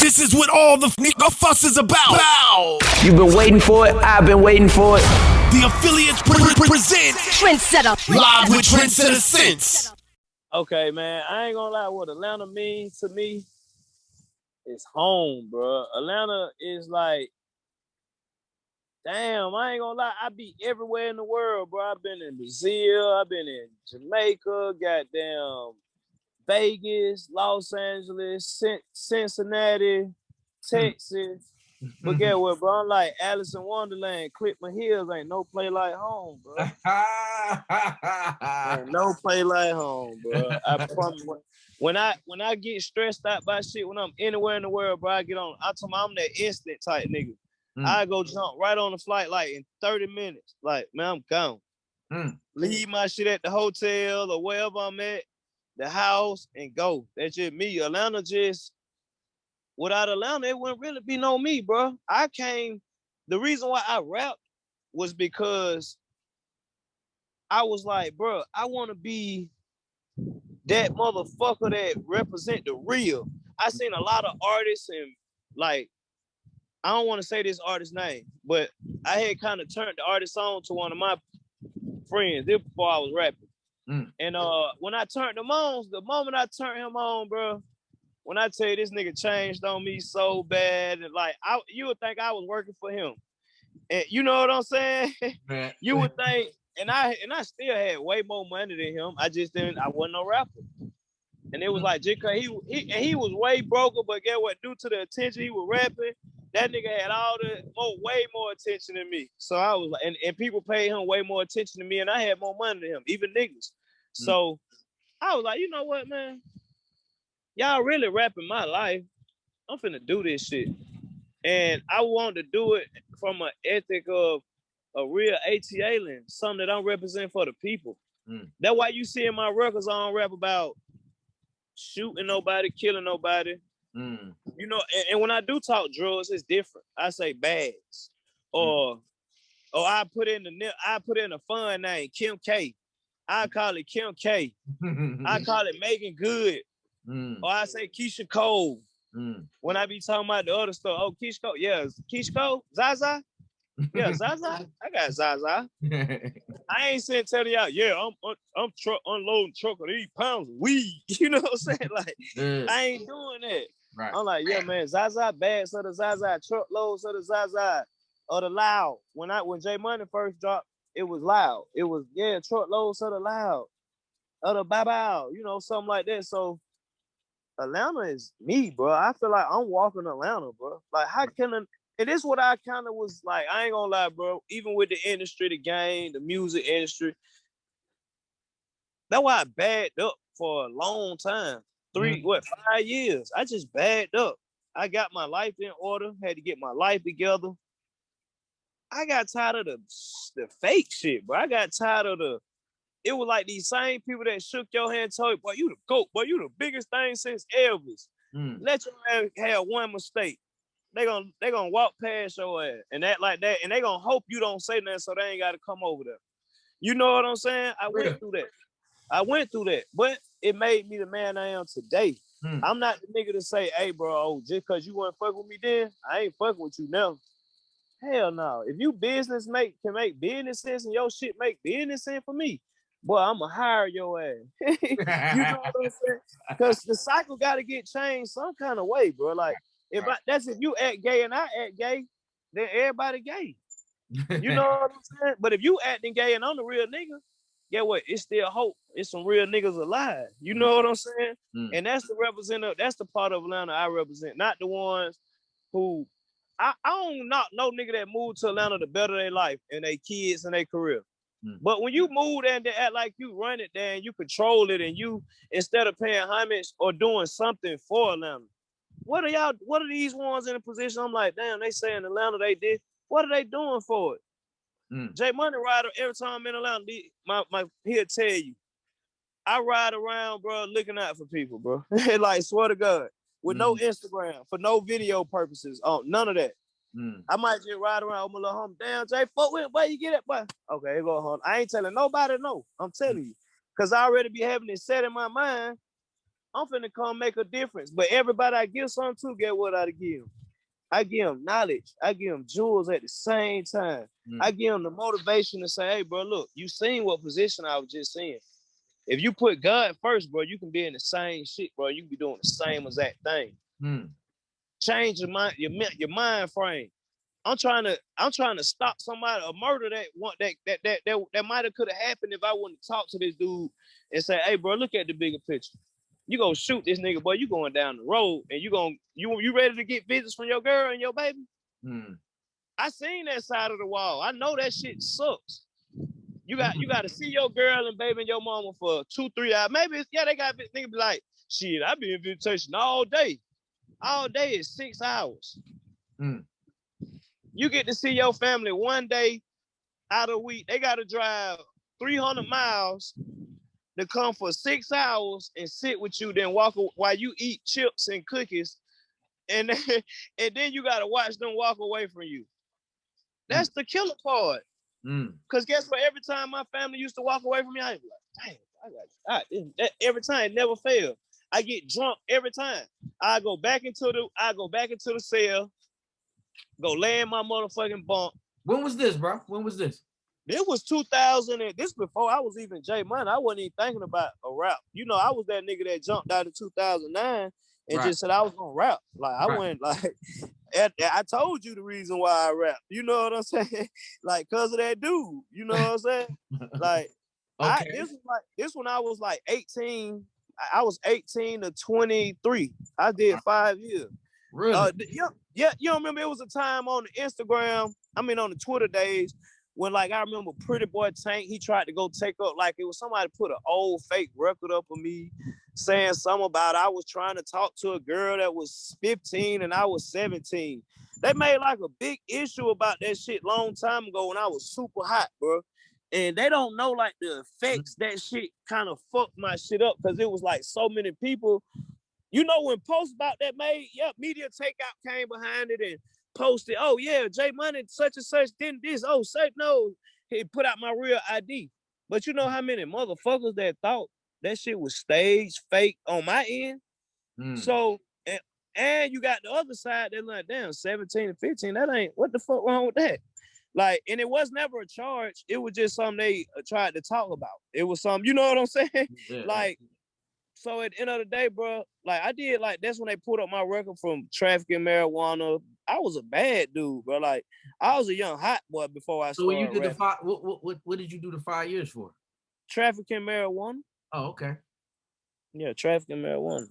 This is what all the fuss is about. Bow. You've been waiting for it. I've been waiting for it. The affiliates present Trendsetter live with Trendsetter Sense. Okay, man, I ain't gonna lie. What Atlanta means to me is home, bro. Atlanta is like, damn, I ain't gonna lie. I be everywhere in the world, bro. I've been in Brazil. I've been in Jamaica. Goddamn. Vegas, Los Angeles, Cincinnati, Texas. But get what, bro? I'm like Alice in Wonderland. Clip my heels. Ain't no play like home, bro. Ain't no play like home, bro. I promise. When I get stressed out by shit, when I'm anywhere in the world, bro, I get on. I'm that instant type nigga. I go jump right on the flight like in 30 minutes. Like, man, I'm gone. Leave my shit at the hotel or wherever I'm at. The house and go. That's just me. Atlanta without Atlanta, it wouldn't really be no me, bro. The reason why I rapped was because I was like, bro, I want to be that motherfucker that represent the real. I seen a lot of artists and like, I don't want to say this artist's name, but I had kind of turned the artist on to one of my friends before I was rapping. And when I turned him on, the moment I turned him on, bro, when I tell you this nigga changed on me so bad, and like you would think I was working for him, and you know what I'm saying? You would think, and I still had way more money than him. I wasn't no rapper, and it was like just cause he was way broker, but get what? Due to the attention he was rapping, that nigga had way more attention than me. So I was like, and people paid him way more attention than me, and I had more money than him, even niggas. So I was like, you know what, man? Y'all really rapping my life. I'm finna do this shit. And I wanted to do it from an ethic of a real ATL, something that I'm representing for the people. That's why you see in my records, I don't rap about shooting nobody, killing nobody. You know, and when I do talk drugs, it's different. I say bags, or I put in a fun name, Kim K. I call it Kim K. I call it Megan Good, or I say Keisha Cole. When I be talking about the other stuff, oh Keisha Cole, yeah, Keisha Cole, Zaza, yeah, Zaza, I got Zaza. I ain't saying telling y'all, yeah, I'm unloading truck of 8 pounds of weed. You know what I'm saying? Like, I ain't doing that. Right. I'm like, yeah, man, Zaza bags of the Zaza, truckloads of the Zaza, or the Loud. When J Money first dropped, it was Loud. It was, yeah, truckloads of the Loud, or the Bow, you know, something like that. So Atlanta is me, bro. I feel like I'm walking Atlanta, bro. Like, how can and this is what I kind of was like, I ain't gonna lie, bro. Even with the industry, the game, the music industry, that's why I bagged up for a long time. 5 years. I just bagged up. I got my life in order, had to get my life together. I got tired of the fake shit, bro. I got tired of it was like these same people that shook your hand and told you, boy, you the GOAT, boy, you the biggest thing since Elvis. Let your man have one mistake. They gonna walk past your ass and act like that, and they gonna hope you don't say nothing so they ain't gotta come over there. You know what I'm saying? I went through that. But it made me the man I am today. I'm not the nigga to say, hey, bro, just because you weren't fucking with me then, I ain't fucking with you now. Hell no. If you can make business sense and your shit make business sense for me, boy, I'ma hire your ass. You know what I'm saying? Because the cycle got to get changed some kind of way, bro. Like, if you act gay and I act gay, then everybody gay. You know what I'm saying? But if you acting gay and I'm the real nigga, get what? It's still hope. It's some real niggas alive. You know what I'm saying? And that's that's the part of Atlanta I represent, not the ones who I don't not no nigga that moved to Atlanta to better their life and their kids and their career. But when you move there and they act like you run it there and you control it, and you, instead of paying homage or doing something for Atlanta, what are these ones in a position? I'm like, damn, they say in Atlanta they did. What are they doing for it? J Money Rider, every time I'm in Atlanta, he'll tell you, I ride around, bro, looking out for people, bro. Like, swear to God, with no Instagram, for no video purposes, none of that. I might just ride around with my little homie. Damn, Jay, fuck with where you get it, boy? Okay, here go home. I ain't telling nobody no. I'm telling you, cause I already be having it set in my mind. I'm finna come make a difference. But everybody I give something to, get what I give them. I give them knowledge. I give them jewels at the same time. I give them the motivation to say, hey, bro, look, you seen what position I was just in. If you put God first, bro, you can be in the same shit, bro. You can be doing the same exact thing. Change your mind, your mind frame. I'm trying to stop somebody, a murder that might have could have happened if I wouldn't talk to this dude and say, hey, bro, look at the bigger picture. You gonna shoot this nigga, boy. You going down the road, and you ready to get visits from your girl and your baby? I seen that side of the wall. I know that shit sucks. You got to see your girl and baby and your mama for 2-3 hours. Maybe they got nigga be like, shit, I be in visitation all day. All day is 6 hours. You get to see your family one day out of a week. They got to drive 300 miles to come for 6 hours and sit with you, then walk while you eat chips and cookies, and then you got to watch them walk away from you. That's the killer part. Because guess what? Every time my family used to walk away from me, I'd be like, damn, every time, it never failed. I get drunk every time. I go back into the cell, go lay in my motherfucking bunk. When was this, bro? When was this? It was 2000, and this before I was even J Money. I wasn't even thinking about a rap. You know, I was that nigga that jumped out in 2009 and just said I was gonna rap. Like I went like, I told you the reason why I rap. You know what I'm saying? Like, cause of that dude. You know what I'm saying? Like, okay. This when I was like 18. I was 18 to 23. I did 5 years. Really? Yeah. You don't remember? It was a time on the Instagram. I mean, on the Twitter days. When like I remember Pretty Boy Tank, he tried to go take up, like it was somebody put an old fake record up of me saying something about I was trying to talk to a girl that was 15 and I was 17. They made like a big issue about that shit long time ago when I was super hot, bro. And they don't know like the effects that shit kind of fucked my shit up because it was like so many people. You know, when posts about that made, Media Takeout came behind it and posted, oh yeah, J Money such and such did this. Oh, say no, he put out my real ID. But you know how many motherfuckers that thought that shit was staged, fake on my end? So, and you got the other side that like, damn, 17 and 15, that ain't, what the fuck wrong with that? Like, and it was never a charge. It was just something they tried to talk about. It was something, you know what I'm saying? Yeah. Like, so at the end of the day, bro, like I did, like that's when they pulled up my record from trafficking marijuana. I was a bad dude, bro. Like I was a young hot boy before I started. So when you did rapping. what did you do the 5 years for? Trafficking marijuana. Oh, okay. Yeah, trafficking marijuana.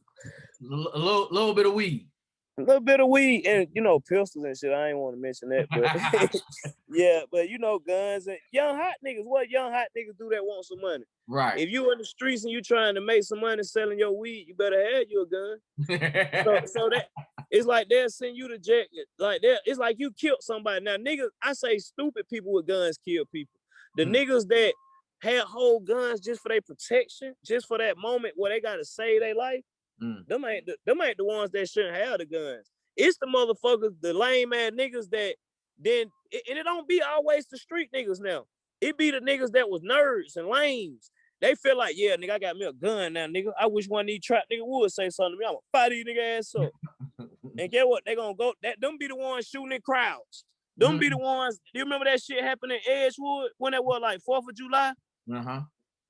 A little bit of weed. A little bit of weed and pistols and shit. I ain't want to mention that, but yeah, but guns and young hot niggas. What young hot niggas do that want some money? Right. If you in the streets and you trying to make some money selling your weed, you better have you a gun. so that it's like they'll send you to jail. Like it's like you killed somebody. Now niggas, I say stupid people with guns kill people. The niggas that had whole guns just for their protection, just for that moment where they gotta save their life. Them ain't the ones that shouldn't have the guns. It's the motherfuckers, the lame ass niggas that then, and it don't be always the street niggas now. It be the niggas that was nerds and lames. They feel like, yeah, nigga, I got me a gun now, nigga. I wish one of these trap niggas would say something to me. I'm gonna fight these nigga ass up. And get what? They gonna go, them be the ones shooting in crowds. Them be the ones, do you remember that shit happened in Edgewood when it was like 4th of July?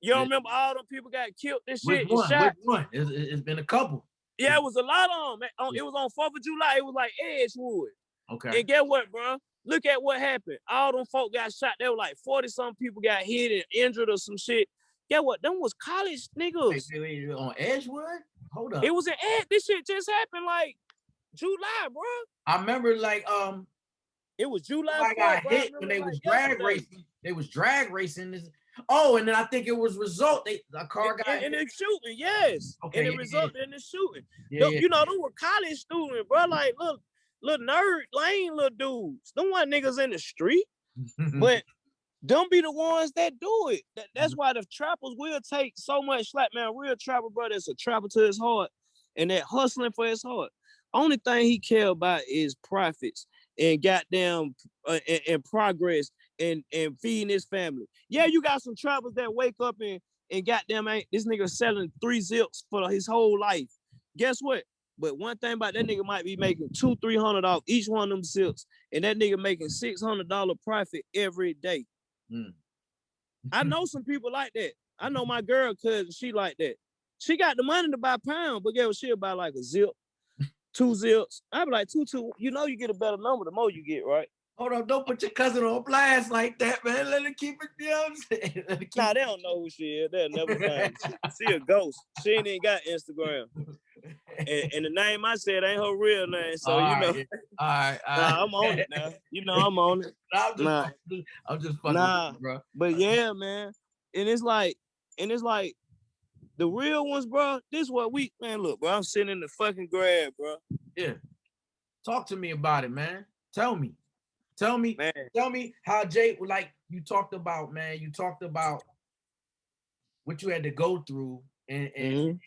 You don't remember all them people got killed and shit and shot? Which one? It's been a couple. Yeah, it was a lot of them. It was on 4th of July. It was like Edgewood. Okay. And get what, bro? Look at what happened. All them folk got shot. They were like 40-some people got hit and injured or some shit. Get what? Them was college niggas. Wait, on Edgewood? Hold up. It was in Ed. This shit just happened like July, bro. I remember like it was July. I got hit when they was drag racing. They was drag racing this. Oh, and then I think it was result. A car got and it's shooting, yes. Okay, and it resulted in the shooting. Yeah, You know, they were college students, bro. Like little nerd, lame little dudes. Them one niggas in the street, but them be the ones that do it. That's why the trappers will take so much slack, man. Real trapper, bro, that's a trapper to his heart, and that hustling for his heart. Only thing he care about is profits and goddamn and progress and feeding his family. Yeah, you got some trappers that wake up and and goddamn ain't this nigga selling 3 zips for his whole life. Guess what? But one thing about that nigga might be making $200-300 off each one of them zips, and that nigga making $600 profit every day. I know some people like that. I know my girl cousin, she like that. She got the money to buy pounds, but guess what? She'll buy like a zip, 2 zips. I be like, two. You know you get a better number the more you get, right? Hold on, don't put your cousin on blast like that, man. Let her keep it, you know what I'm saying? Nah, they don't know who she is. They'll never find her. She a ghost. She ain't even got Instagram. And the name I said ain't her real name. So, you know. All right. Nah, I'm on it now. You know I'm on it. I'm just fucking with you, bro. But yeah, man. And it's like the real ones, bro. This what man, look, bro. I'm sitting in the fucking grab, bro. Yeah. Talk to me about it, man. Tell me how Jay, like you talked about, man. You talked about what you had to go through and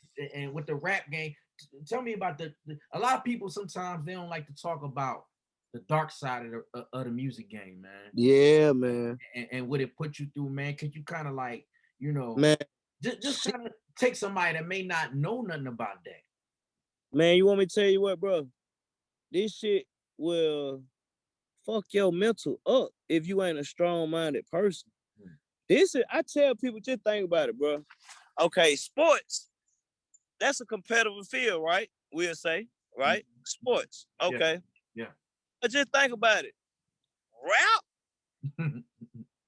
with the rap game. Tell me about a lot of people sometimes they don't like to talk about the dark side of the music game, man. Yeah, man. And what it put you through, man. Could you kind of like, you know, man, just kind of take somebody that may not know nothing about that. Man, you want me to tell you what, bro? This shit will fuck your mental up if you ain't a strong-minded person. I tell people, just think about it, bro. Okay, sports, that's a competitive field, right? We'll say, right? Sports, okay. Yeah. But just think about it. Rap,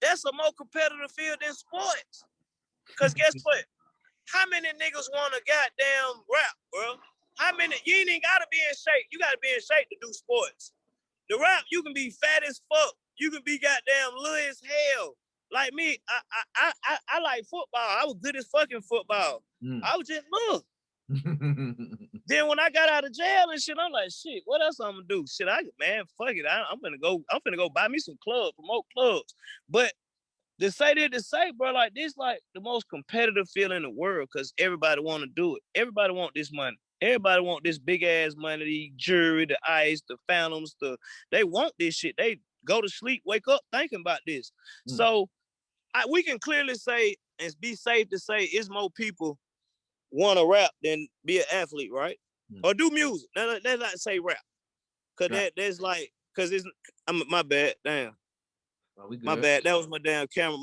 that's a more competitive field than sports. Because guess what? How many niggas want to goddamn rap, bro? How many? You ain't even gotta be in shape. You gotta be in shape to do sports. The rap, you can be fat as fuck. You can be goddamn little as hell. Like me, I like football. I was good as fucking football. I was just look. Then when I got out of jail and shit, I'm like, shit, what else I'm gonna do? Shit, man, fuck it. I'm gonna go buy me some clubs, promote clubs. But to say, bro, like this, like the most competitive field in the world, because everybody want to do it. Everybody want this money. Everybody want this big ass money, the jewelry, the ice, the phantoms, they want this shit. They go to sleep, wake up thinking about this. So we can clearly say and be safe to say it's more people want to rap than be an athlete, right? Or do music. Let's not say rap. Cause that's like, cause my bad, damn. My bad. That was my damn camera.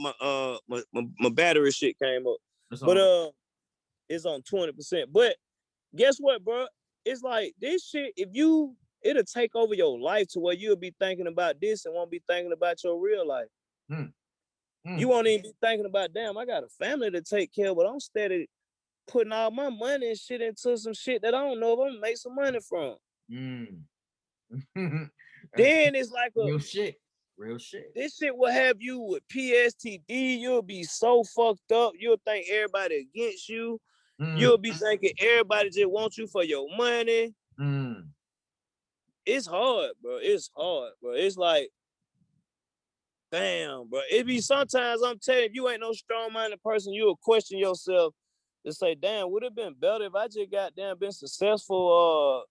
My battery shit came up. But it's on 20%. But guess what, bro? It's like this shit, it'll take over your life to where you'll be thinking about this and won't be thinking about your real life. You won't even be thinking about, damn, I got a family to take care of, but I'm steady putting all my money and shit into some shit that I don't know if I'm gonna make some money from. Then it's like Real shit. This shit will have you with PSTD. You'll be so fucked up. You'll think everybody against you. You'll be thinking everybody just wants you for your money. It's hard, bro. It's hard, bro. It's like, damn, bro. It be sometimes, I'm telling you, if you ain't no strong-minded person, you'll question yourself to say, damn, would it have been better if I just been successful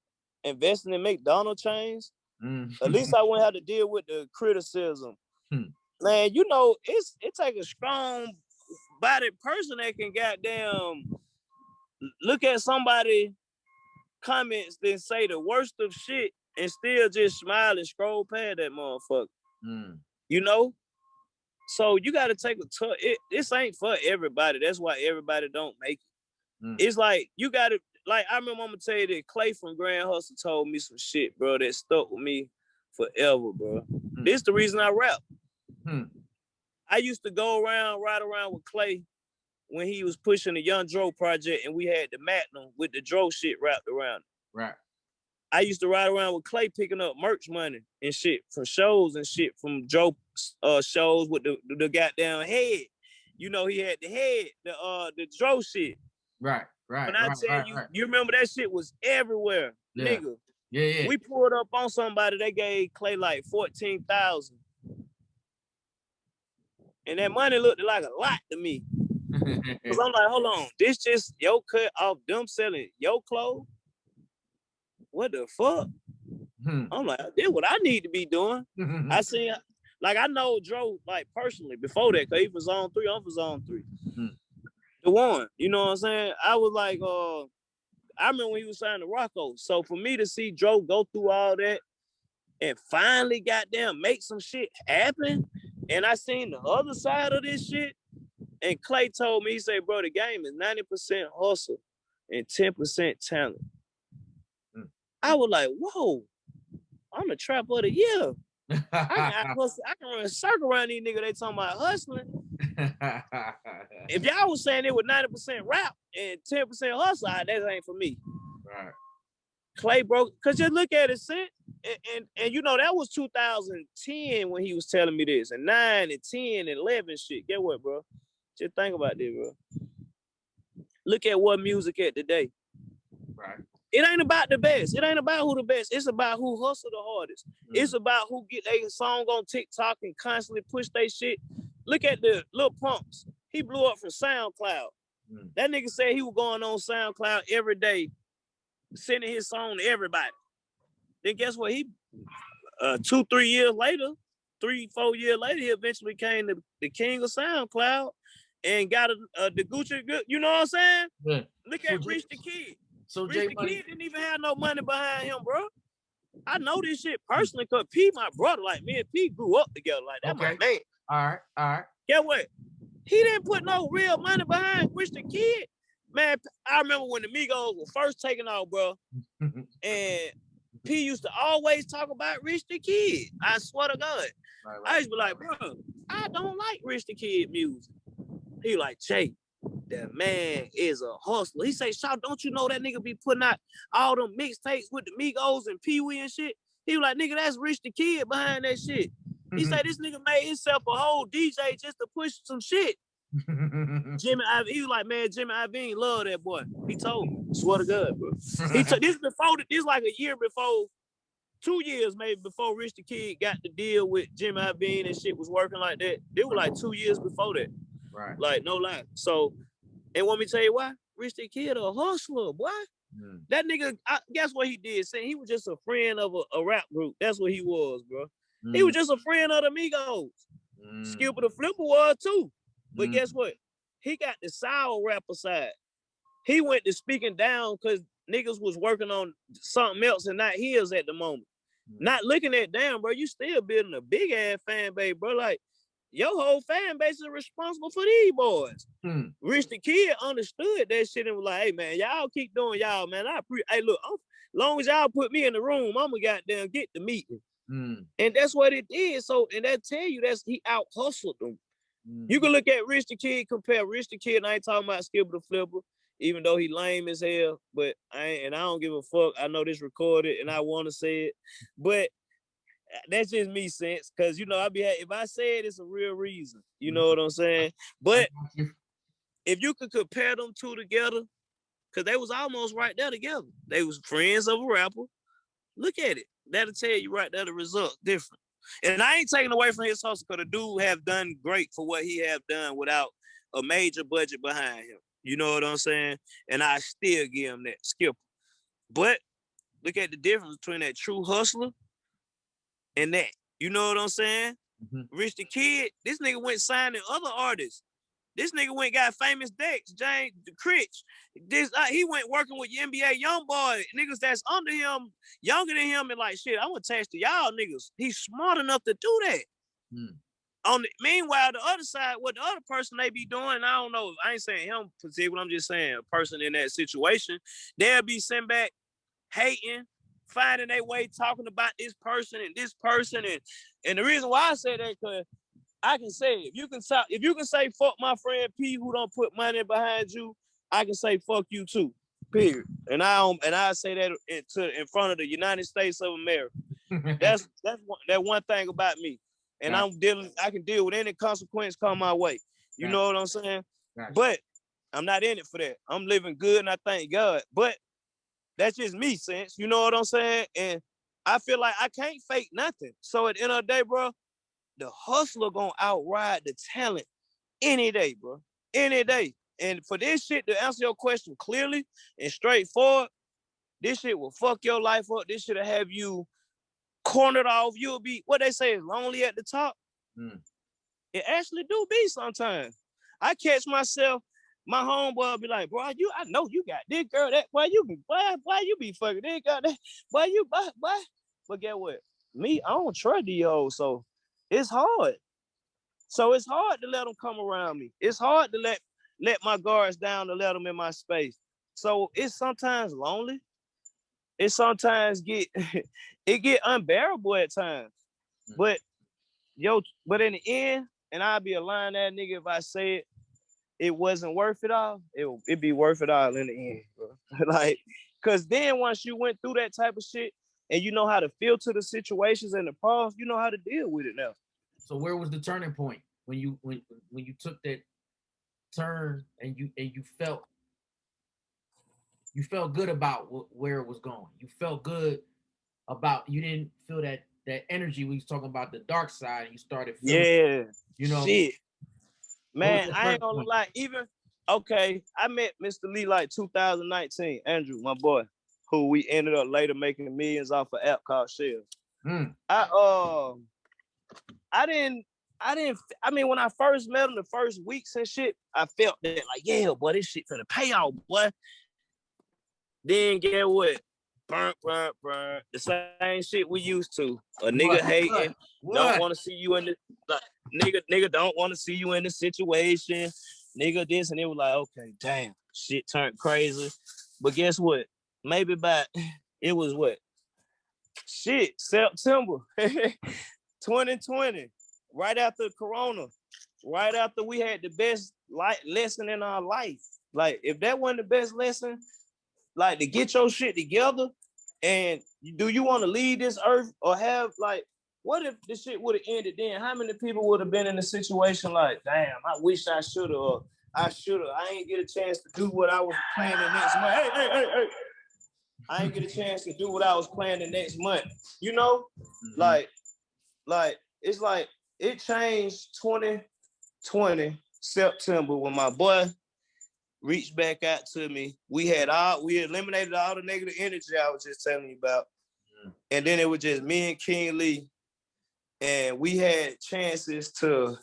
investing in McDonald's chains? At least I wouldn't have to deal with the criticism. Man, you know, it take a strong-bodied person that can goddamn look at somebody comments then say the worst of shit and still just smile and scroll past that motherfucker. You know? So you got to take a tough. This ain't for everybody. That's why everybody don't make it. It's like you got to. Like I remember, I'm gonna tell you that Clay from Grand Hustle told me some shit, bro, that stuck with me forever, bro. This the reason I rap. I used to ride around with Clay when he was pushing the Young Dro project, and we had the Magnum with the Dro shit wrapped around it. Right. I used to ride around with Clay picking up merch money and shit from shows and shit from Dro shows with the goddamn head. You know, he had the head, the Dro shit. Right. When I tell you, you remember that shit was everywhere, nigga. Yeah. We pulled up on somebody, they gave Clay like 14,000. And that money looked like a lot to me. Cause I'm like, hold on, this just your cut off them selling your clothes? What the fuck? I'm like, this what I need to be doing. I seen, like, I know Dro, like, personally before that, cause he was on 3, I'm was on 3. The one, you know what I'm saying? I was like, I remember when he was signed to Rocco. So for me to see Joe go through all that and finally goddamn make some shit happen, and I seen the other side of this shit, and Clay told me, he said, bro, the game is 90% hustle and 10% talent. I was like, whoa, I'm the trap of the year. I can run a circle around these niggas. They talking about hustling. If y'all was saying it was 90% rap and 10% hustle, that ain't for me. Right. Clay broke, cause just look at it, Sid. And you know that was 2010 when he was telling me this, and 9 and 10 and 11 shit. Get what, bro? Just think about this, bro. Look at what music at today. Right. It ain't about the best. It ain't about who the best. It's about who hustle the hardest. It's about who get a song on TikTok and constantly push their shit. Look at the Lil Pumps. He blew up from SoundCloud. That nigga said he was going on SoundCloud every day, sending his song to everybody. Then guess what? He 2-3 years later, 3-4 years later, he eventually became the king of SoundCloud and got the Gucci. You know what I'm saying? Yeah. Look at Rich the Kid. So Rich the Kid didn't even have no money behind him, bro. I know this shit personally because P, my brother, like me and P grew up together like that. Okay. My man. All right. Get what? He didn't put no real money behind Rich the Kid. Man, I remember when the Migos were first taking off, bro, and P used to always talk about Rich the Kid. I swear to God. Right. I used to be like, bro, I don't like Rich the Kid music. He like, Jay, that man is a hustler. He say, Shaw, don't you know that nigga be putting out all them mixtapes with the Migos and Pee Wee and shit? He was like, nigga, that's Rich the Kid behind that shit. He said this nigga made himself a whole DJ just to push some shit. Jimmy Iovine, he was like, man, Jimmy Iovine love that boy. He told me, swear to God, bro. He took this like a year before, 2 years maybe before Rich the Kid got the deal with Jimmy Iovine and shit was working like that. It was like 2 years before that. Right. Like, no lie. So, and want me to tell you why? Rich the Kid a hustler, boy. That nigga, guess what he did? Saying he was just a friend of a rap group. That's what he was, bro. He was just a friend of the Migos. Skipper the Flipper was too. But guess what? He got the sour rapper side. He went to speaking down because niggas was working on something else and not his at the moment. Not looking at, damn, bro, you still building a big ass fan base, bro. Like, your whole fan base is responsible for these boys. Rich the Kid understood that shit and was like, hey, man, y'all keep doing y'all, man. Hey, look, long as y'all put me in the room, I'm gonna goddamn get the meeting. And that's what it did. So, and that tell you he out hustled them. You can look at Rich the Kid, compare Rich the Kid, and I ain't talking about Skipper the Flipper, even though he lame as hell, but I don't give a fuck. I know this recorded and I want to say it, but that's just me, sense, because you know if I say it, it's a real reason. You know what I'm saying? But if you could compare them two together, because they was almost right there together. They was friends of a rapper. Look at it. That'll tell you right there the result different. And I ain't taking away from his hustle because the dude have done great for what he have done without a major budget behind him. You know what I'm saying? And I still give him that, Skipper. But look at the difference between that true hustler and that. You know what I'm saying? Rich the Kid, this nigga went signing other artists. This nigga went got famous Dex, James Critch. He went working with NBA young boy, niggas that's under him, younger than him, and like, shit, I'm attached to y'all niggas. He's smart enough to do that. Meanwhile, the other side, what the other person they be doing, I don't know. I ain't saying him particular. I'm just saying a person in that situation, they'll be sent back hating, finding their way, talking about this person. And the reason why I say that, because I can say, if you can say fuck my friend P who don't put money behind you, I can say fuck you too. Period. And I say that in front of the United States of America. That's one thing about me. And I can deal with any consequence come my way. You know what I'm saying? But I'm not in it for that. I'm living good and I thank God. But that's just me, sense. You know what I'm saying? And I feel like I can't fake nothing. So at the end of the day, bro, the hustler gonna outride the talent any day, bro. Any day. And for this shit, to answer your question clearly and straightforward, this shit will fuck your life up. This shit'll have you cornered off. You'll be, what they say, lonely at the top. It actually do be sometimes. I catch myself, my homeboy will be like, bro, I know you got this girl, that boy, you be fucking this got that, boy, boy. But get what? Me, I don't trust these hoes, so it's hard. So it's hard to let them come around me. It's hard to let my guards down to let them in my space. So it's sometimes lonely. It sometimes get it get unbearable at times. But but in the end, and I'll be a lying that nigga if I say it wasn't worth it all. It'd be worth it all in the end, bro. Like, cause then once you went through that type of shit and you know how to filter the situations and the problems, you know how to deal with it now. So where was the turning point when you took that turn and you felt good about where it was going? You felt good about, you didn't feel that energy we was talking about, the dark side, and you started feeling, shit. Man, I ain't gonna lie. Okay, I met Mr. Lee like 2019, Andrew, my boy, who we ended up later making millions off an app called Shell. I mean, when I first met him, the first weeks and shit, I felt that like, yeah, boy, this shit finna pay off, boy. Then get what? Burn. The same shit we used to. A nigga hating, don't want to see you in the nigga don't want to see you in the situation. Nigga this, and it was like, okay, damn, shit turned crazy. But guess what? Maybe it was what? Shit, September 2020, right after Corona, right after we had the best lesson in our life. Like, if that wasn't the best lesson, like, to get your shit together, and do you want to leave this earth or have, like, what if this shit would have ended then? How many people would have been in a situation like, damn, I wish I should have, or I ain't get a chance to do what I was planning next month. Hey. I ain't get a chance to do what I was planning next month. You know? Like, it's like, it changed 2020 September when my boy reached back out to me. We eliminated all the negative energy I was just telling you about. And then it was just me and King Lee. And we had chances to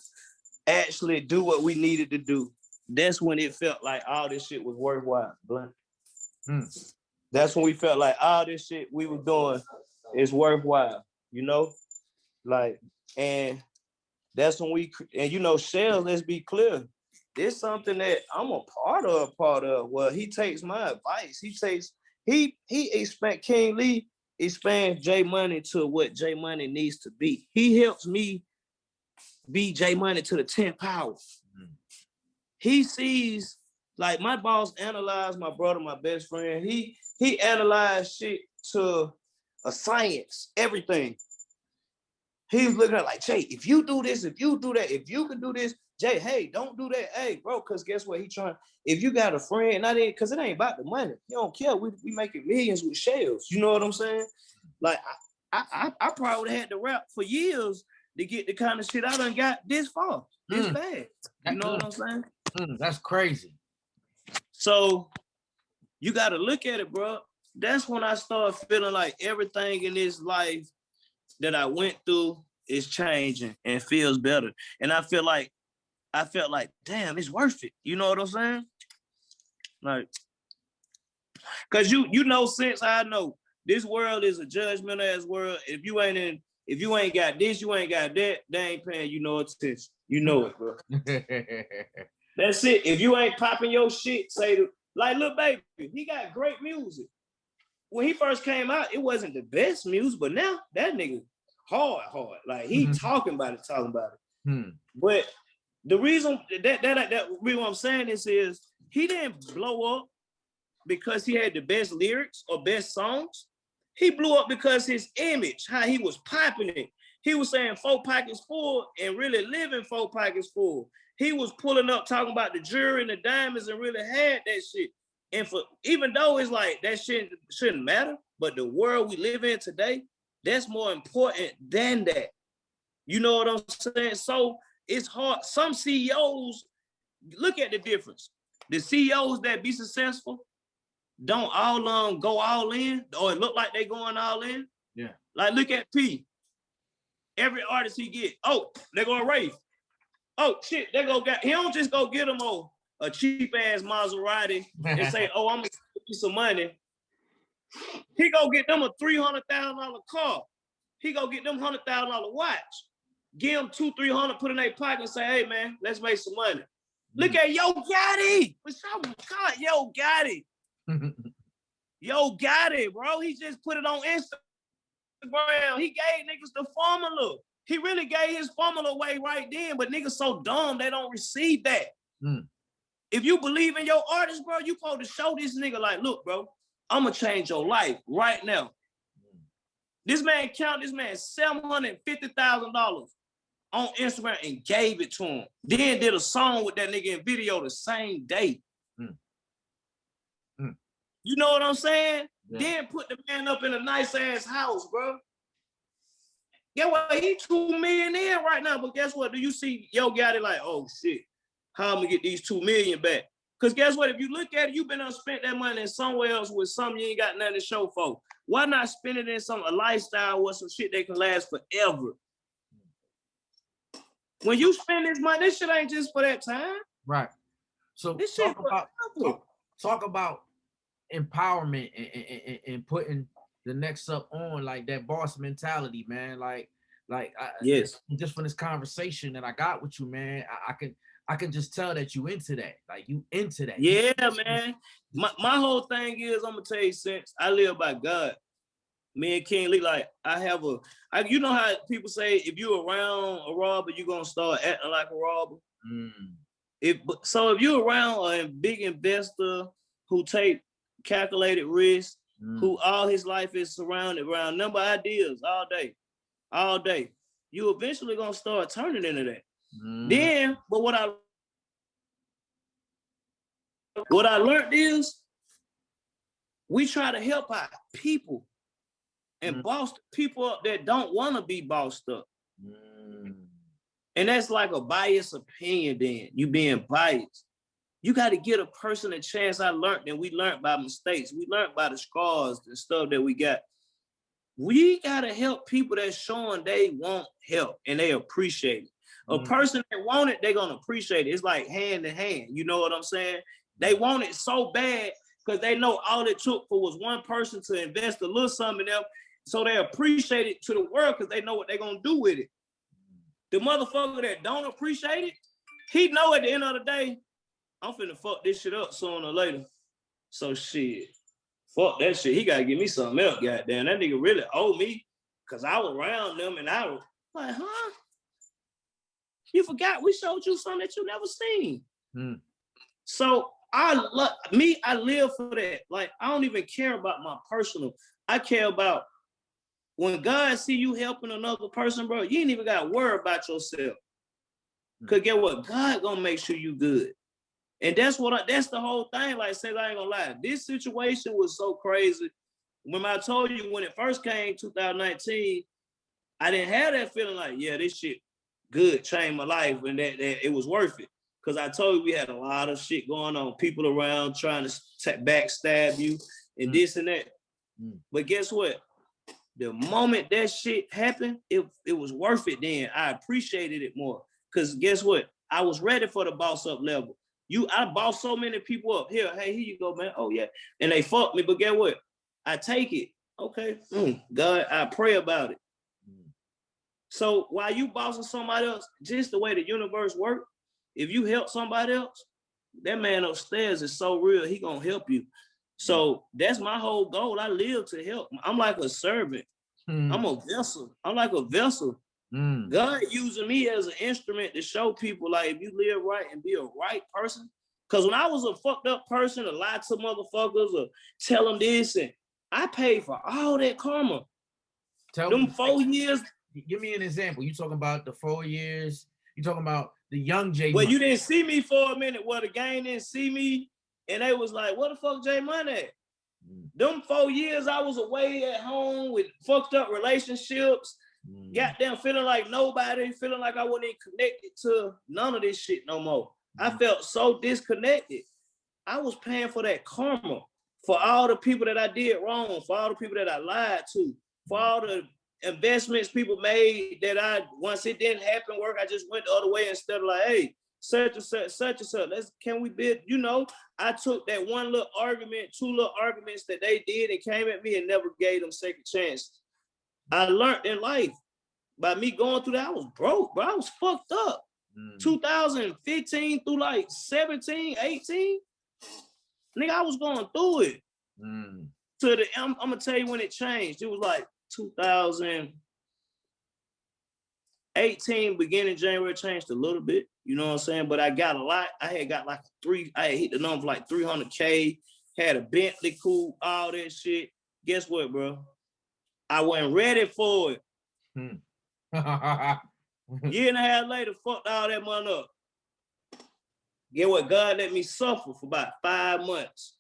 actually do what we needed to do. That's when it felt like all this shit was worthwhile, blunt. That's when we felt like all this shit we were doing is worthwhile, you know? Like, and that's when Shell, let's be clear, it's something that I'm a part of. Well, he takes my advice. He expect King Lee expands J Money to what J Money needs to be. He helps me be J Money to the 10th power. He sees, like, my boss analyzed my brother, my best friend. He analyzed shit to a science, everything. He was looking at like, Jay, if you do this, if you do that, if you can do this, Jay, hey, don't do that. Hey, bro, because guess what? If you got a friend, because it ain't about the money. He don't care. We making millions with shells. You know what I'm saying? Like, I probably would have had to rap for years to get the kind of shit I done got this far, this bad. You know what I'm saying? That's crazy. So you got to look at it, bro. That's when I started feeling like everything in this life that I went through is changing and feels better. And I felt like, damn, it's worth it. You know what I'm saying? Like, cause you know, since I know this world is a judgmental ass world. If you ain't got this, you ain't got that, they ain't paying you no attention. You know it, bro. That's it. If you ain't popping your shit, like Lil Baby, he got great music. When he first came out, it wasn't the best music, but now that nigga hard. Like, he talking about it. But the reason that reason I'm saying this is he didn't blow up because he had the best lyrics or best songs. He blew up because his image, how he was popping it. He was saying 4 pockets full and really living 4 pockets full. He was pulling up talking about the jewelry and the diamonds and really had that shit. And even though it's like that shit shouldn't matter, but the world we live in today, that's more important than that. You know what I'm saying? So it's hard. Some CEOs, look at the difference. The CEOs that be successful don't all go all in, or it look like they going all in. Yeah. Like, look at P. Every artist he get, they go rave. Oh shit, he don't just go get them a cheap ass Maserati and say, "Oh, I'm gonna give you some money." He go get them a $300,000 car. He go get them $100,000 watch. Give them $200-300, put in their pocket and say, "Hey man, let's make some money." Look at Yo Gotti. Oh my God, Yo Gotti. Yo Gotti, bro. He just put it on Instagram. He gave niggas the formula. He really gave his formula away right then, but niggas so dumb they don't receive that. If you believe in your artist, bro, you supposed to show this nigga like, look, bro, I'm gonna change your life right now. This man $750,000 on Instagram and gave it to him. Then did a song with that nigga in video the same day. You know what I'm saying? Yeah. Then put the man up in a nice ass house, bro. Get what? He $2 million in right now, but guess what? Do you see Yo Gotti like, oh shit, how I'm gonna get these $2 million back? Because guess what? If you look at it, you've been spent that money somewhere else with something you ain't got nothing to show for. Why not spend it in a lifestyle with some shit that can last forever? When you spend this money, this shit ain't just for that time. Right. So this shit talk about empowerment and putting the next up on, like that boss mentality, man. Yes. Just from this conversation that I got with you, man, I can just tell that you into that. Like you into that. Yeah, man. My whole thing is, I'm gonna tell you, since I live by God. Me and King Lee, like you know how people say if you're around a robber, you're gonna start acting like a robber. If you're around a big investor who take calculated risks, who all his life is surrounded around number ideas all day, you eventually gonna start turning into that. Then, but what I learned is we try to help our people and boss people up that don't want to be bossed up. And that's like a biased opinion then. You being biased. You got to give a person a chance. I learned, and we learned by mistakes. We learned by the scars and stuff that we got. We got to help people that's showing they want help and they appreciate it. A person that want it, they're going to appreciate it. It's like hand in hand. You know what I'm saying? They want it so bad because they know all it took was one person to invest a little something in them. So they appreciate it to the world because they know what they're going to do with it. The motherfucker that don't appreciate it, he know at the end of the day, I'm finna fuck this shit up sooner or later. So shit, fuck that shit. He got to give me something else, goddamn. That nigga really owe me because I was around them and I was like, huh? You forgot we showed you something that you never seen. So I live for that. Like, I don't even care about my personal. I care about when God see you helping another person, bro, you ain't even got to worry about yourself. Because get what? God gonna make sure you good. And that's the whole thing. Like, say, I ain't gonna lie. This situation was so crazy. When I told you when it first came, 2019, I didn't have that feeling like, yeah, this shit good, changed my life, and that it was worth it. Because I told you we had a lot of shit going on, people around trying to backstab you and this and that. But guess what? The moment that shit happened, it was worth it then. I appreciated it more. Because guess what? I was ready for the boss up level. I bossed so many people up. Here you go, man. Oh, yeah. And they fucked me, but guess what? I take it. Okay. God, I pray about it. So while you bossing somebody else, just the way the universe works, if you help somebody else, that man upstairs is so real, he gonna help you. So that's my whole goal. I live to help. I'm like a servant. I'm a vessel. I'm like a vessel. God using me as an instrument to show people, like, if you live right and be a right person. Because when I was a fucked up person, to lie to motherfuckers or tell them this, and I paid for all that karma. Them 4 years. Give me an example. You talking about the 4 years? You talking about the young J? Well, you didn't see me for a minute. Well, the gang didn't see me, and they was like, "What the fuck, J Money at?" Them 4 years I was away at home with fucked up relationships, goddamn feeling like nobody, feeling like I wasn't connected to none of this shit no more. I felt so disconnected. I was paying for that karma, for all the people that I did wrong, for all the people that I lied to, for all the investments people made that once it didn't happen work, I just went the other way instead of like, hey, such and such, such and such. Can we build? You know, I took that one little argument, two little arguments that they did and came at me and never gave them second chances. I learned in life by me going through that. I was broke, bro. I was fucked up. 2015 through like 17, 18. Nigga, I was going through it. I'm gonna tell you when it changed. It was like 2018, beginning January, changed a little bit. You know what I'm saying? But I got a lot. I had got like I had hit the number like 300K, had a Bentley coupe, all that shit. Guess what, bro? I wasn't ready for it. Year and a half later, fucked all that money up. Get what? God let me suffer for about 5 months.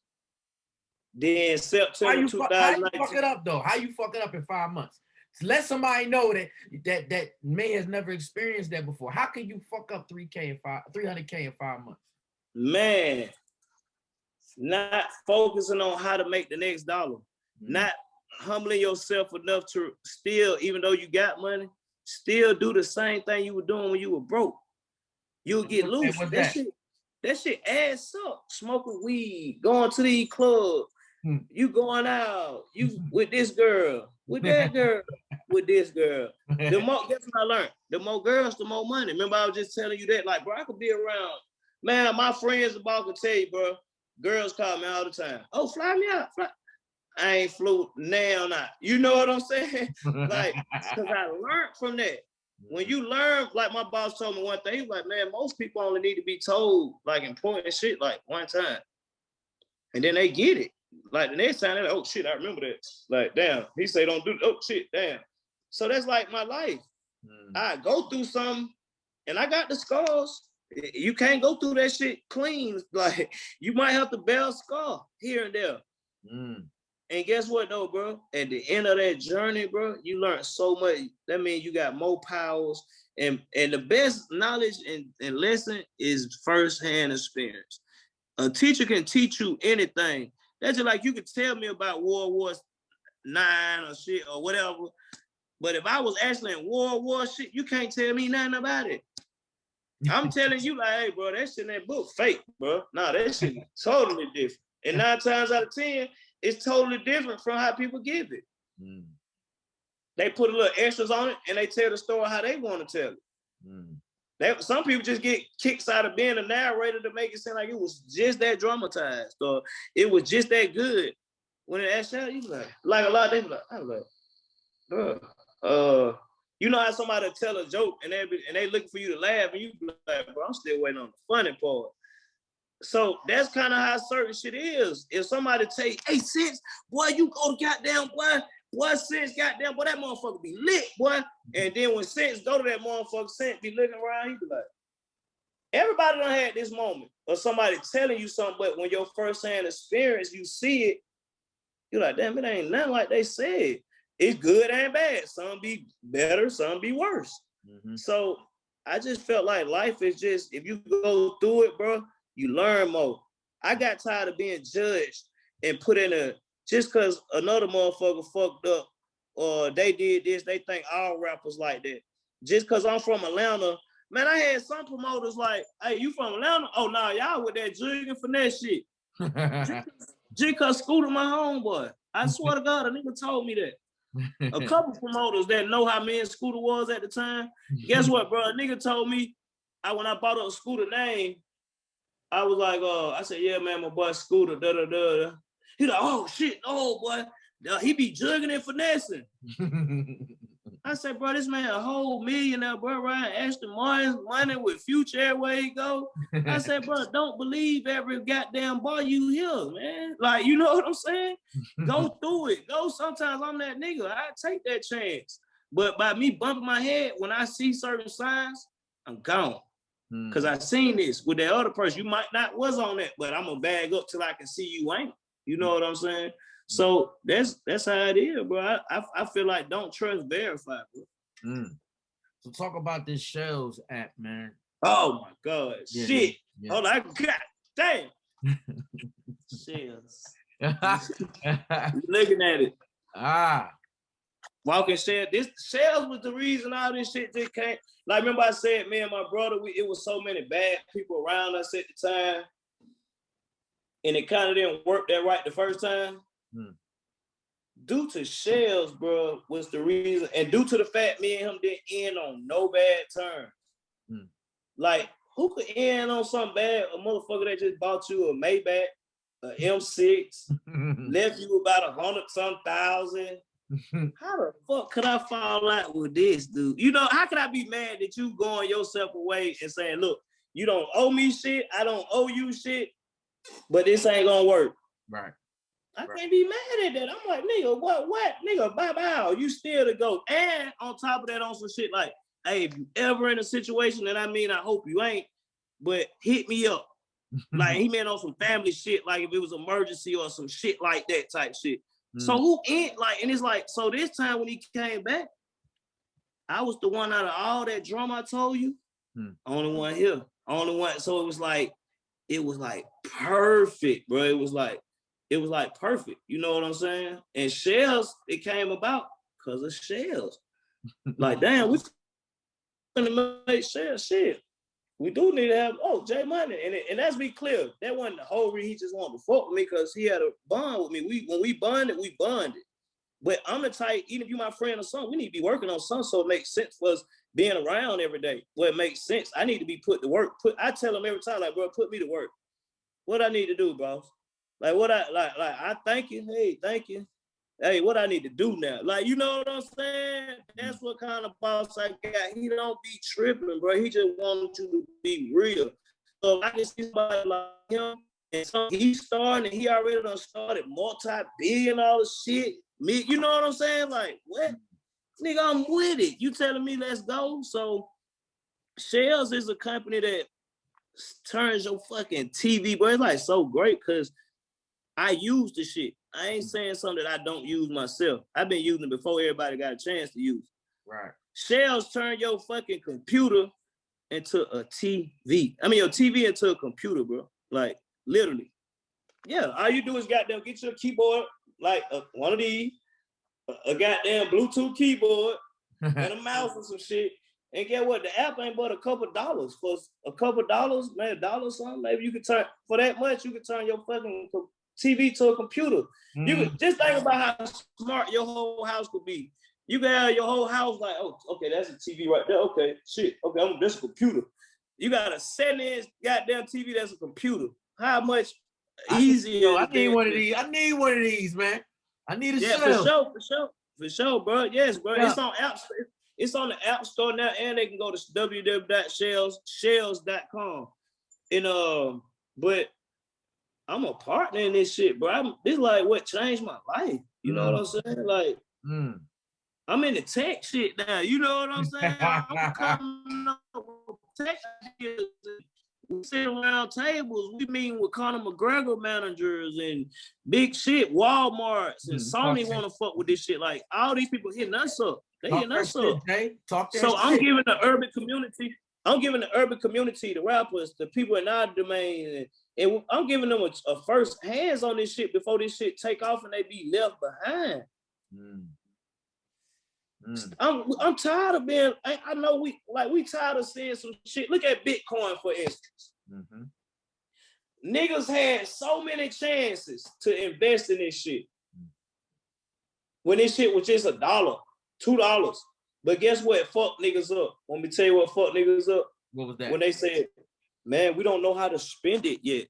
Then September 2019. How you fuck it up though? How you fuck it up in 5 months? So let somebody know that May has never experienced that before. How can you fuck up 300K in 5 months? Man, not focusing on how to make the next dollar. Not humbling yourself enough to still, even though you got money, still do the same thing you were doing when you were broke. You'll get loose. That shit adds up. Smoking weed, going to these clubs, you going out, you with this girl, with that girl, with this girl. The more, guess what I learned? The more girls, the more money. Remember, I was just telling you that, like, bro, I could be around. Man, my friends about to tell you, bro, girls call me all the time. Oh, fly me out. Fly. I ain't flew now, not. You know what I'm saying? Like, because I learned from that. When you learn, like my boss told me one thing, he was like, man, most people only need to be told like important shit like one time. And then they get it. Like the next time, they're like, oh shit, I remember that. Like, damn, he said don't do, oh shit, damn. So that's like my life. I go through something and I got the scars. You can't go through that shit clean. Like, you might have to bear a scar here and there. And guess what though, bro? At the end of that journey, bro, you learn so much. That means you got more powers. And the best knowledge and lesson is firsthand experience. A teacher can teach you anything. That's just like you could tell me about World War IX or shit or whatever. But if I was actually in World War shit, you can't tell me nothing about it. I'm telling you, like, hey, bro, that shit in that book fake, bro. Nah, that shit totally different. And 9 times out of 10, it's totally different from how people give it. They put a little extras on it and they tell the story how they want to tell it. Some people just get kicks out of being a narrator to make it seem like it was just that dramatized or it was just that good. When it actually, you like a lot of them, I'm like, bro, you know how somebody tell a joke and they looking for you to laugh and you be like, bro, I'm still waiting on the funny part. So that's kind of how certain shit is. If somebody take, hey, Sense, boy, you go to goddamn, boy, Sense, goddamn, boy, that motherfucker be lit, boy. And then when Sense go to that motherfucker, Sense be looking around, he be like, everybody done had this moment of somebody telling you something, but when your first-hand experience, you see it, you're like, damn, it ain't nothing like they said. It's good and bad. Some be better, some be worse. So I just felt like life is just, if you go through it, bro, you learn more. I got tired of being judged and put in just because another motherfucker fucked up or they did this, they think all rappers like that. Just because I'm from Atlanta, man, I had some promoters like, hey, you from Atlanta? Oh, nah, y'all with that jig and finesse shit. Just because Scooter my homeboy. I swear to God, a nigga told me that. A couple promoters that know how me and Scooter was at the time. Guess what, bro? A nigga told me, when I bought up Scooter name, I was like, I said, yeah, man, my boy Scooter, da-da-da. He like, oh, shit, oh, boy. He be jugging and finessing. I said, bro, this man a whole millionaire, bro, riding Aston Martin's money with Future everywhere he go. I said, bro, don't believe every goddamn bar you hear, man. Like, you know what I'm saying? Go through it. Go. Sometimes I'm that nigga. I take that chance. But by me bumping my head, when I see certain signs, I'm gone. Because I seen this with that other person. You might not was on that, but I'm going to bag up till I can see you ain't. You know what I'm saying? So that's how it is, bro. I feel like don't trust, verify, bro. So talk about this Shells app, man. Oh my God, yeah, shit! Yeah. Hold on, God damn. Shells. Looking at it. Walking shells. This shells was the reason all this shit just came. Like, remember I said, me and my brother, it was so many bad people around us at the time. And it kind of didn't work that right the first time. Due to shells, bro, was the reason. And due to the fact me and him didn't end on no bad terms. Like, who could end on something bad? A motherfucker that just bought you a Maybach, a M6, left you about 100,000. How the fuck could I fall out with this, dude? You know, how could I be mad that you going yourself away and saying, look, you don't owe me shit, I don't owe you shit, but this ain't gonna work. Right. I can't be mad at that. I'm like, nigga, what? Nigga, bye-bye. You still to go. And on top of that, on some shit like, hey, if you ever in a situation, and I mean, I hope you ain't, but hit me up. Like, he meant on some family shit, like if it was emergency or some shit like that type shit. So who ain't like, and it's like, so this time when he came back, I was the one out of all that drama I told you, only one here, only one. So it was like perfect, bro. It was like perfect. You know what I'm saying? And shells, it came about because of shells. Like, damn, we gonna make shells shit. We do need to have, J Money. And let's be clear, that wasn't the whole reason he just wanted to fuck with me because he had a bond with me. When we bonded, we bonded. But I'm the type, even if you my friend or something, we need to be working on something so it makes sense for us being around every day. Well, it makes sense. I need to be put to work. I tell him every time, like, bro, put me to work. What I need to do, bro? Like, I thank you. Hey, thank you. Hey, what I need to do now? Like, you know what I'm saying? That's what kind of boss I got. He don't be tripping, bro. He just wants you to be real. So I can see somebody like him, and he's starting, and he already done started multi-billion-dollar shit. Me, you know what I'm saying? Like, what? Nigga, I'm with it. You telling me let's go? So, Shells is a company that turns your fucking TV, bro. It's like so great because I use the shit. I ain't saying something that I don't use myself. I've been using it before everybody got a chance to use it. Right. Shells turn your fucking computer into a TV. I mean, your TV into a computer, bro. Like, literally. Yeah, all you do is goddamn get your keyboard, like one of these, a goddamn Bluetooth keyboard, and a mouse or some shit. And get what? The app ain't but a couple dollars. For a couple dollars, maybe $1 something, maybe you could turn, for that much, you could turn your fucking TV to a computer. You could just think about how smart your whole house could be. You can have your whole house like, oh, okay, that's a TV right there. Okay, shit. Okay, that's a computer. You got a 7-inch goddamn TV that's a computer. How much easier? I need one of these. I need one of these, man. I need a shelf. For sure, bro. Yes, bro. Yeah. It's on apps. It's on the App Store now, and they can go to www.shells.com. And but I'm a partner in this shit, bro. This is like what changed my life. You know what I'm saying? Like, I'm in the tech shit now. You know what I'm saying? I'm coming up with tech shit. We sit around tables. We meet with Conor McGregor managers and big shit, Walmarts and Sony want to fuck with this shit. Like, all these people hitting us up. They hitting us up. So I'm giving the urban community. I'm giving the urban community, the rappers, the people in our domain, and I'm giving them a first hands on this shit before this shit take off and they be left behind. I'm tired of being. I know we tired of seeing some shit. Look at Bitcoin, for instance. Niggas had so many chances to invest in this shit when this shit was just $1, $2. But guess what? Fuck niggas up. Want me to tell you what fuck niggas up? What was that? When they said, man, we don't know how to spend it yet.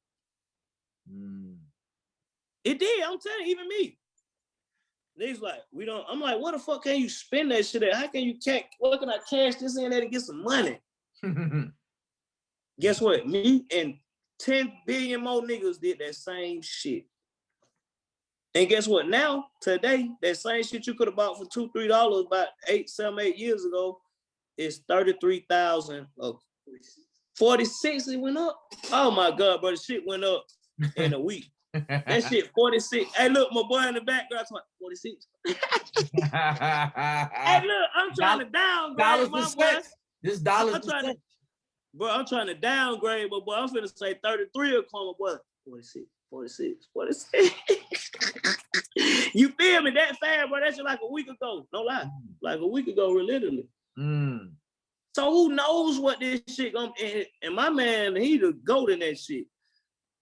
It did. I'm telling you, even me. Niggas like, we don't. I'm like, what the fuck can you spend that shit at? How can you what can I cash this in there to get some money? Guess what? Me and 10 billion more niggas did that same shit. And guess what? Now, today, that same shit you could have bought for $2, $3 about 8 years ago is 33,000. 46, it went up. Oh my God, bro, the shit went up in a week. That shit 46. Hey, look, my boy in the background, 46. Hey, look, I'm trying to downgrade my boy. This dollar. Bro, I'm trying to downgrade, but boy, I'm finna say 33 or call my boy 46. 46. You feel me? That fast, bro. That's just like a week ago. No lie. Like a week ago, literally. So who knows what this shit gonna be? And my man, he the GOAT in that shit.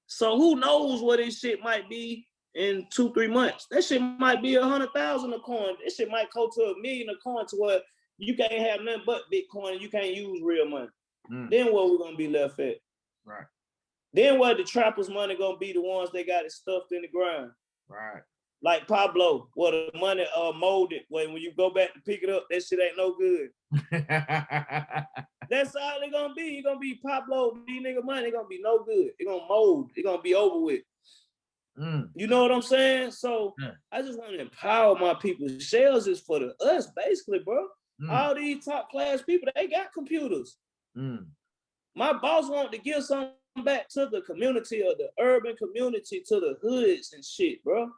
So who knows what this shit might be in 2-3 months? That shit might be 100,000 a coin. This shit might go to $1 million a coin to where you can't have nothing but Bitcoin and you can't use real money. Then what we gonna be left at? Right. Then what the trappers' money gonna be the ones that got it stuffed in the ground. Right. Like Pablo, where the money molded. When you go back to pick it up, that shit ain't no good. That's all it gonna be. You gonna be Pablo, these nigga money, it gonna be no good. It gonna mold. It gonna be over with. You know what I'm saying? So I just want to empower my people. Shells is for us, basically, bro. All these top class people, they got computers. My boss wanted to give something back to the community or the urban community, to the hoods and shit, bro.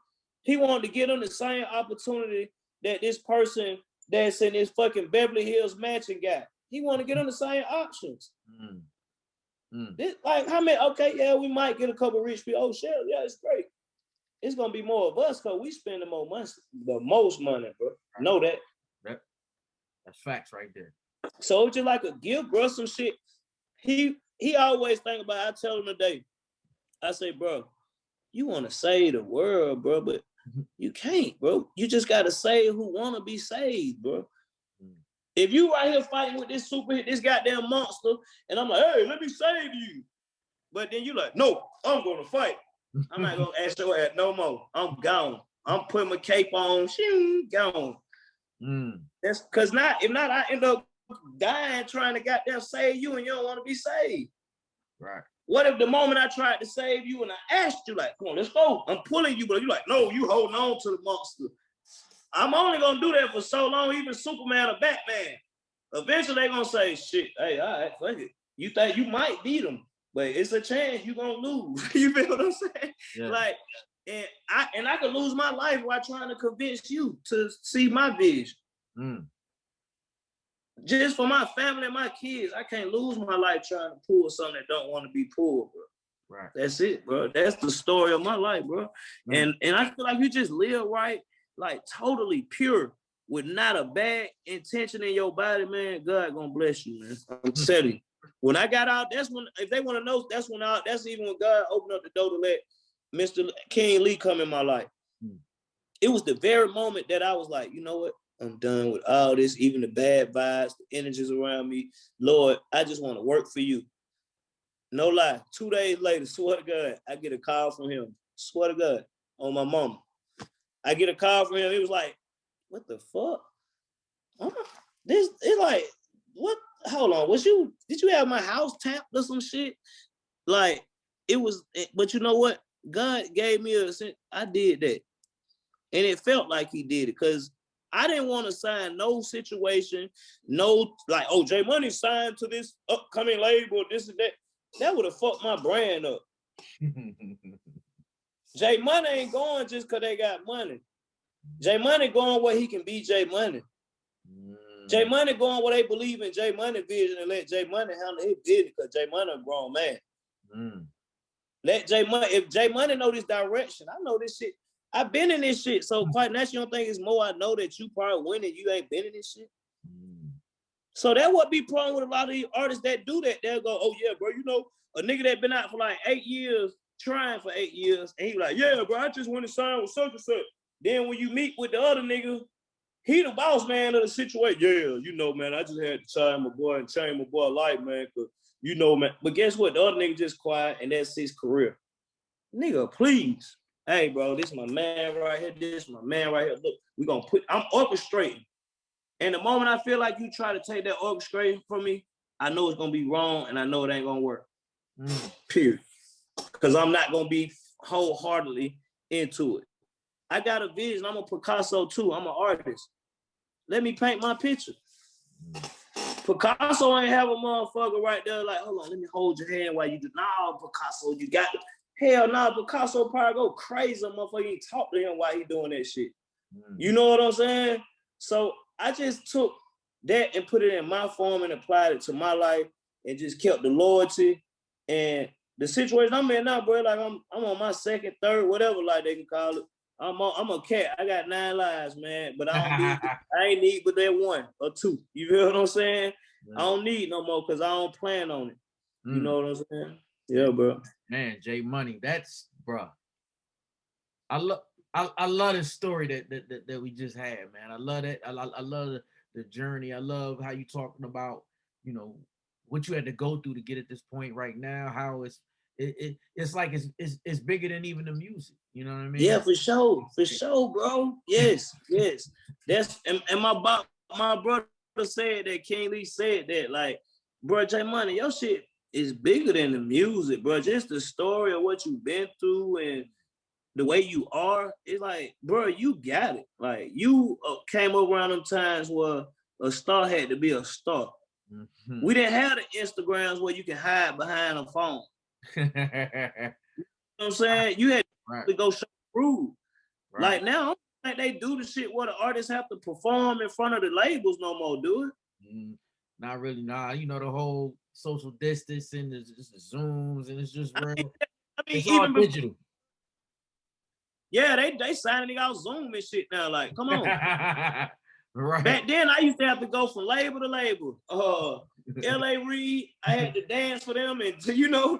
He wanted to get them the same opportunity that this person that's in this fucking Beverly Hills mansion got. He wanted to get them the same options. This, like, how many? Okay, yeah, we might get a couple rich people. Oh, shit, yeah, it's great. It's gonna be more of us because we spend the most money, bro. Know that. That's facts right there. So it's just like a gift, bro. Some shit. He always think about. I tell him today. I say, bro, you want to save the world, bro, but you can't, bro. You just gotta save who want to be saved, bro. If you right here fighting with this this goddamn monster, and I'm like, hey, let me save you. But then you like, no, I'm gonna fight. I'm not gonna ask your ass no more. I'm gone. I'm putting my cape on. Gone. That's because if not, I end up dying trying to goddamn save you, and you don't want to be saved. Right. What if the moment I tried to save you and I asked you, like, come on, let's go. I'm pulling you, but you're like, no, you holding on to the monster. I'm only gonna do that for so long, even Superman or Batman. Eventually they're gonna say, shit, hey, all right, fuck it. You think you might beat them, but it's a chance you're gonna lose. You feel what I'm saying? Yeah. Like, and I could lose my life while trying to convince you to see my vision. Just for my family and my kids, I can't lose my life trying to pull something that don't want to be pulled, bro. Right. That's it, bro. That's the story of my life, bro. And I feel like you just live right, like totally pure, with not a bad intention in your body, man. God gonna bless you, man. I'm telling you. When I got out, that's when, if they want to know, that's even when God opened up the door to let Mr. King Lee come in my life. It was the very moment that I was like, you know what? I'm done with all this, even the bad vibes, the energies around me. Lord, I just want to work for you. No lie. 2 days later, swear to God, I get a call from him. Swear to God, on my mama. I get a call from him. He was like, what the fuck? This, it's like, what? Hold on. Did you have my house tapped or some shit? Like, it was, but you know what? God gave me I did that. And it felt like he did it because I didn't want to sign no situation, no, like, oh, J Money signed to this upcoming label, this and that. That would have fucked my brand up. J Money ain't going just because they got money. J Money going where he can be J Money. J Money going where they believe in J Money vision and let J Money handle his business because J Money a grown man. Let J Money, if J Money know this direction, I know this shit. I've been in this shit. So quite naturally, you don't think it's more I know that you probably winning, you ain't been in this shit. So that would be problem with a lot of these artists that do that. They'll go, oh yeah, bro, you know, a nigga that been out for like 8 years, trying for 8 years, and he like, yeah, bro, I just want to sign with such and such. Then when you meet with the other nigga, he the boss man of the situation. Yeah, you know, man, I just had to sign my boy and change my boy life, man, because, you know, man. But guess what? The other nigga just quiet, and that's his career. Nigga, please. Hey, bro, this is my man right here. This is my man right here. Look, I'm orchestrating. And the moment I feel like you try to take that orchestration from me, I know it's going to be wrong, and I know it ain't going to work. Period. Because I'm not going to be wholeheartedly into it. I got a vision. I'm a Picasso, too. I'm an artist. Let me paint my picture. Picasso ain't have a motherfucker right there like, hold on, let me hold your hand while you do. Nah, Picasso, you got it. Hell nah, Picasso probably go crazy, motherfucker. You talk to him while he doing that shit. You know what I'm saying? So I just took that and put it in my form and applied it to my life and just kept the loyalty and the situation I'm in now, bro, like I'm on my second, third, whatever, like they can call it. I'm a cat. I got 9 lives, man. But I ain't need but that 1 or 2. You feel what I'm saying? I don't need no more because I don't plan on it. You know what I'm saying? Yeah, bro. Man, J Money, that's bro. I love this story that we just had, man. I love it. I love the journey. I love how you talking about, you know, what you had to go through to get at this point right now. How it's like it's bigger than even the music. You know what I mean? Yeah, for sure, bro. Yes. That's and my brother said that. King Lee said that, like, bro, J Money, your shit is bigger than the music, bro. Just the story of what you've been through and the way you are, it's like, bro, you got it. Like, you came up around them times where a star had to be a star. Mm-hmm. We didn't have the Instagrams where you can hide behind a phone. You know what I'm saying? You had to go show prove. Right. Like, now, I don't think they do the shit where the artists have to perform in front of the labels no more, do it? Not really, nah. You know, the whole social distancing, the Zooms, and it's just real. I mean, it's all digital. Yeah, they signing out Zoom and shit now. Like, come on. Right. Back then, I used to have to go from label to label. L.A. Reid, I had to dance for them and,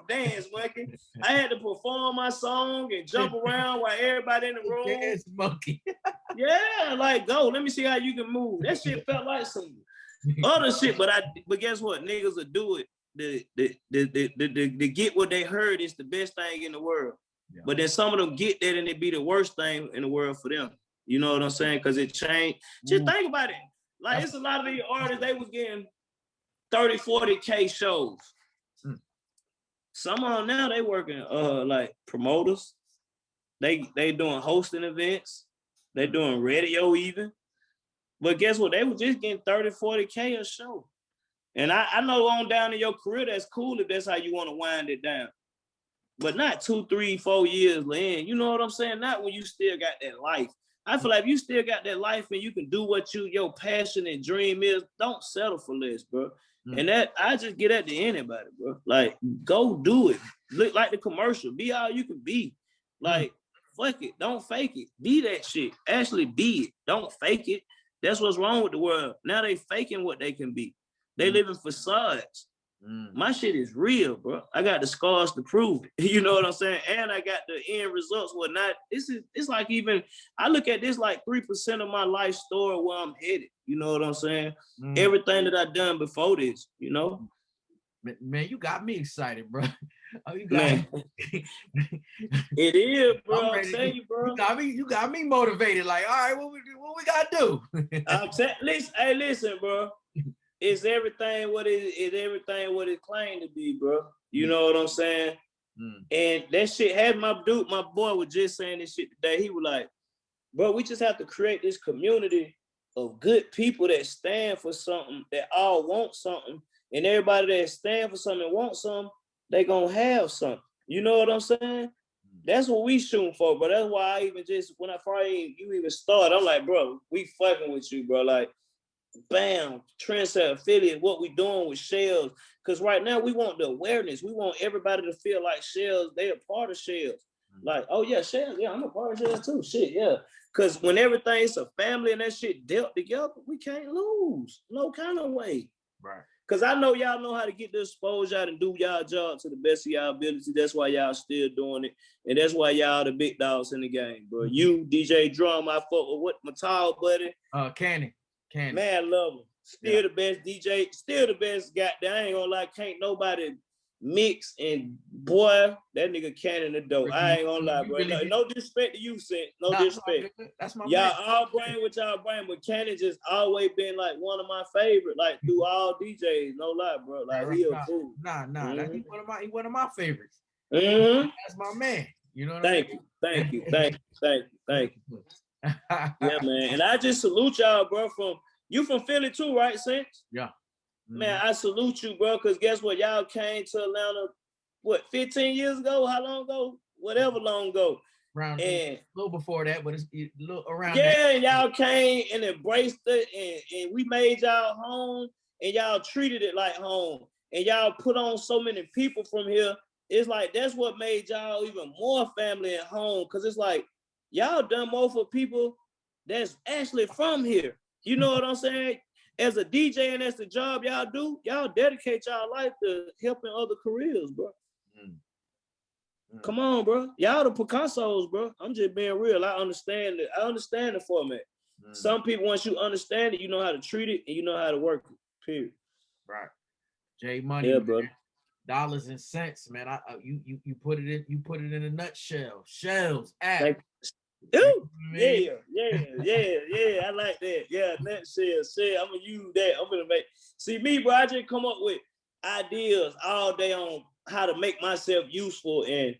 dance, monkey. I had to perform my song and jump around while everybody in the room. Dance monkey. Yeah, like, go. Let me see how you can move. That shit felt like some other shit, but guess what? Niggas will do it. The get what they heard is the best thing in the world. Yeah. But then some of them get that and it be the worst thing in the world for them. You know what I'm saying? Because it changed. Just think about it. Like, it's a lot of these artists, they was getting 30, 40K shows. Some of them now, they working like promoters. They doing hosting events. They doing radio even. But guess what? They was just getting 30, 40K a show. And I know on down in your career, that's cool if that's how you want to wind it down. But not 2, 3, 4 years in. You know what I'm saying? Not when you still got that life. I feel like if you still got that life and you can do what your passion and dream is, don't settle for less, bro. And that, I just get at to anybody, bro. Like, go do it. Look like the commercial. Be all you can be. Like, fuck it. Don't fake it. Be that shit. Actually be it. Don't fake it. That's what's wrong with the world. Now they faking what they can be. They live in facades. My shit is real, bro. I got the scars to prove it. You know what I'm saying? And I got the end results. Whatnot. It's like, even I look at this like 3% of my life story where I'm headed. You know what I'm saying? Everything that I've done before this, you know? Man, you got me excited, bro. Oh, you got me. It is, bro. I'm telling you, bro. You got me motivated. Like, all right, what we gotta do? Listen, bro. It's everything what it claimed to be, bro. You know what I'm saying? And that shit had my boy was just saying this shit today. He was like, bro, we just have to create this community of good people that stand for something, that all want something, and everybody that stand for something and want something, they gonna have something. You know what I'm saying? That's what we shooting for, but that's why I even just, when you even start, I'm like, bro, we fucking with you, bro. Like, bam, Trendset affiliate, what we doing with Shells. Because right now we want the awareness. We want everybody to feel like Shells, they a part of Shells. Like, oh yeah, Shells, yeah, I'm a part of Shells too. Shit, yeah. Because when everything's a family and that shit dealt together, we can't lose. No kind of way. Right. Because I know y'all know how to get the exposure out and do y'all job to the best of y'all ability. That's why y'all still doing it. And that's why y'all the big dogs in the game, bro. You, DJ Drum, I fuck with what, my tall buddy? Cannon. Man, love him. Still the best DJ. Still the best guy. I ain't gonna lie. Can't nobody mix. And boy, that nigga Cannon the dope. I ain't gonna lie, bro. No disrespect to you, Sent. No disrespect. That's my y'all all bring what y'all bring, but Cannon just always been like one of my favorite. Like through all DJs. No lie, bro. Like he a fool. Nah. He one of my favorites. That's my man. You know what I mean? Thank you. Yeah, man. And I just salute y'all, bro. You from Philly too, right, Sense? Yeah. Man, I salute you, bro, because guess what? Y'all came to Atlanta, 15 years ago? How long ago? Whatever long ago. Around a little before that, but it's a little around that. Y'all came and embraced it, and we made y'all home, and y'all treated it like home. And y'all put on so many people from here it's like that's what made y'all even more family at home. Cause it's like y'all done more for people that's actually from here. You know what I'm saying? As a DJ and that's the job y'all do, y'all dedicate y'all life to helping other careers, bro. Come on, bro. Y'all the Picassos, bro. I'm just being real. I understand it. I understand the format. Some people, once you understand it, you know how to treat it and you know how to work it. Period. Right. J Money. Yeah, man. bro. Dollars and cents, man. You put it in a nutshell. Shells. Like, ooh, yeah. I like that. Yeah, nutshell. I'm gonna use that. I'm gonna make. See me, bro. I just come up with ideas all day on how to make myself useful and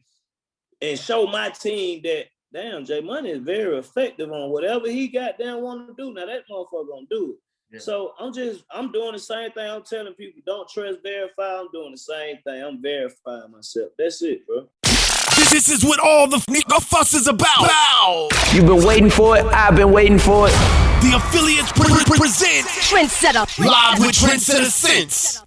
show my team that damn J Money is very effective on whatever he goddamn want to do. Now that motherfucker gonna do it. Yeah. So I'm doing the same thing. I'm telling people don't trust verify. I'm doing the same thing. I'm verifying myself. That's it, bro. This is what all the fuss is about. Bow. You've been waiting for it. I've been waiting for it. The affiliates present Trendsetter. live with Trendsetter Sense.